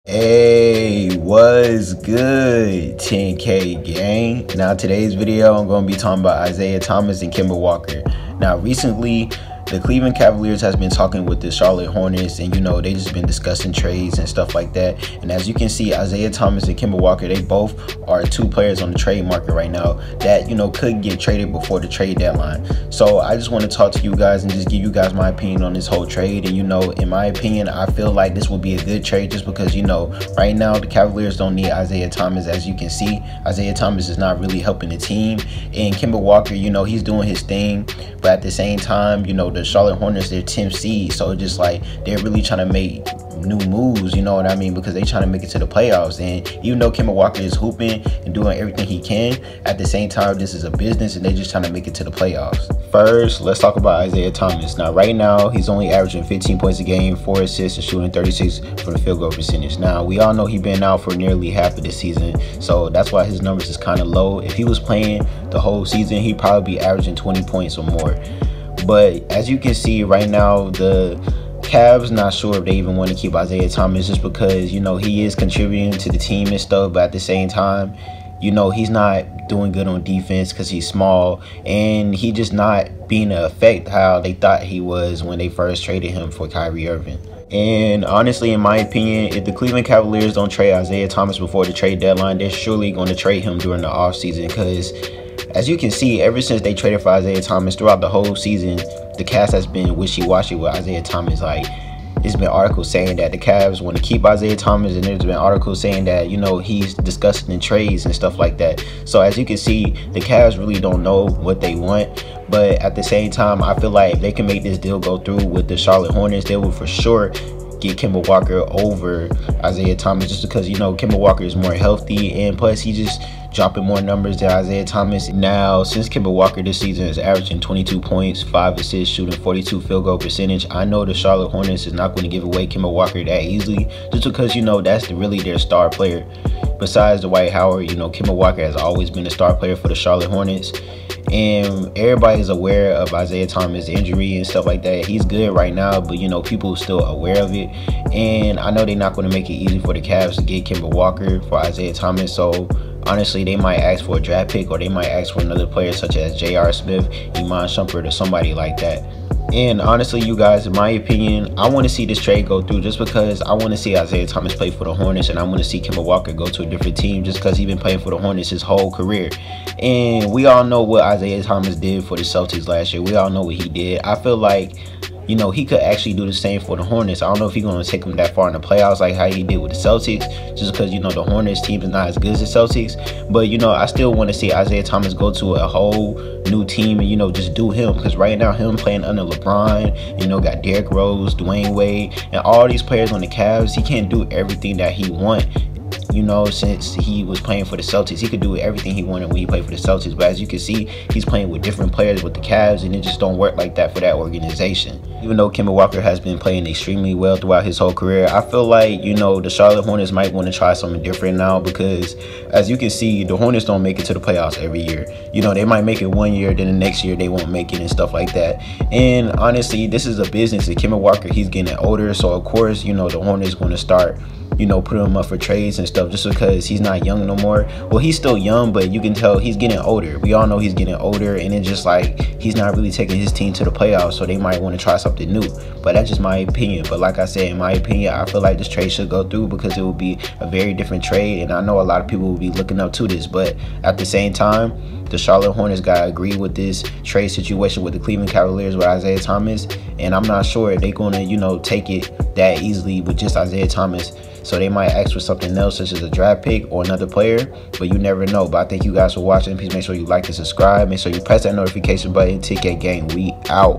Hey, what's good, 10K gang? Now today's video I'm going to be talking about Isaiah Thomas and Kemba Walker. Now recently the Cleveland Cavaliers has been talking with the Charlotte Hornets, and they just been discussing trades and stuff like that. And as you can see, Isaiah Thomas and Kemba Walker, they both are two players on the trade market right now that could get traded before the trade deadline. So I just want to talk to you guys and just give you guys my opinion on this whole trade. And in my opinion, I feel like this will be a good trade just because right now the Cavaliers don't need Isaiah Thomas. As you can see, Isaiah Thomas is not really helping the team, and Kemba Walker, he's doing his thing, but at the same time, the Charlotte Hornets, they're 10th seed, so it's just like they're really trying to make new moves, you know what I mean, because they trying to make it to the playoffs. And even though Kemba Walker is hooping and doing everything he can, at the same time this is a business and they just trying to make it to the playoffs. First, let's talk about Isaiah Thomas. Now right now he's only averaging 15 points a game, 4 assists, and shooting 36 for the field goal percentage. Now we all know he's been out for nearly half of the season, so that's why his numbers is kind of low. If he was playing the whole season, he'd probably be averaging 20 points or more. But as you can see right now, the Cavs not sure if they even want to keep Isaiah Thomas just because he is contributing to the team and stuff, but at the same time he's not doing good on defense because he's small, and he just not being an effect how they thought he was when they first traded him for Kyrie Irving. And honestly, in my opinion, if the Cleveland Cavaliers don't trade Isaiah Thomas before the trade deadline, they're surely going to trade him during the offseason, because as you can see, ever since they traded for Isaiah Thomas, throughout the whole season, the Cavs has been wishy-washy with Isaiah Thomas. Like, there's been articles saying that the Cavs want to keep Isaiah Thomas, and there's been articles saying that, he's discussing in trades and stuff like that. So as you can see, the Cavs really don't know what they want. But at the same time, I feel like if they can make this deal go through with the Charlotte Hornets, they will for sure get Kemba Walker over Isaiah Thomas, just because Kemba Walker is more healthy, and plus he just dropping more numbers than Isaiah Thomas. Now, since Kemba Walker this season is averaging 22 points, 5 assists, shooting 42 field goal percentage, I know the Charlotte Hornets is not going to give away Kemba Walker that easily, just because that's really their star player. Besides Dwight Howard, Kemba Walker has always been a star player for the Charlotte Hornets. And everybody is aware of Isaiah Thomas' injury and stuff like that. He's good right now, but people are still aware of it. And I know they're not going to make it easy for the Cavs to get Kemba Walker for Isaiah Thomas. So honestly, they might ask for a draft pick, or they might ask for another player such as J.R. Smith, Iman Shumpert, or somebody like that. And honestly, you guys, in my opinion, I want to see this trade go through just because I want to see Isaiah Thomas play for the Hornets, and I want to see Kemba Walker go to a different team just because he's been playing for the Hornets his whole career. And we all know what Isaiah Thomas did for the Celtics last year. We all know what he did. I feel like he could actually do the same for the Hornets. I don't know if he's going to take them that far in the playoffs like how he did with the Celtics, just because, the Hornets team is not as good as the Celtics. But, I still want to see Isaiah Thomas go to a whole new team and, just do him. Because right now, him playing under LeBron, got Derrick Rose, Dwayne Wade, and all these players on the Cavs, he can't do everything that he wants. Since he was playing for the Celtics, he could do everything he wanted when he played for the Celtics. But as you can see, he's playing with different players with the Cavs, and it just don't work like that for that organization. Even though Kemba Walker has been playing extremely well throughout his whole career, I feel like, the Charlotte Hornets might want to try something different now, because as you can see, the Hornets don't make it to the playoffs every year. They might make it one year, then the next year they won't make it and stuff like that. And honestly, this is a business. And Kemba Walker, he's getting older, so of course, the Hornets going to start put him up for trades and stuff just because he's not young no more. Well, he's still young, but you can tell he's getting older. We all know he's getting older, and it's just like he's not really taking his team to the playoffs, so they might want to try something new. But that's just my opinion. But like I said, in my opinion, I feel like this trade should go through because it will be a very different trade, and I know a lot of people will be looking up to this. But at the same time, the Charlotte Hornets got to agree with this trade situation with the Cleveland Cavaliers with Isaiah Thomas, and I'm not sure if they're going to take it that easily with just Isaiah Thomas. So they might ask for something else, such as a draft pick or another player, but you never know. But I thank you guys for watching. Please make sure you like and subscribe. Make sure you press that notification button. TK Gang, we out.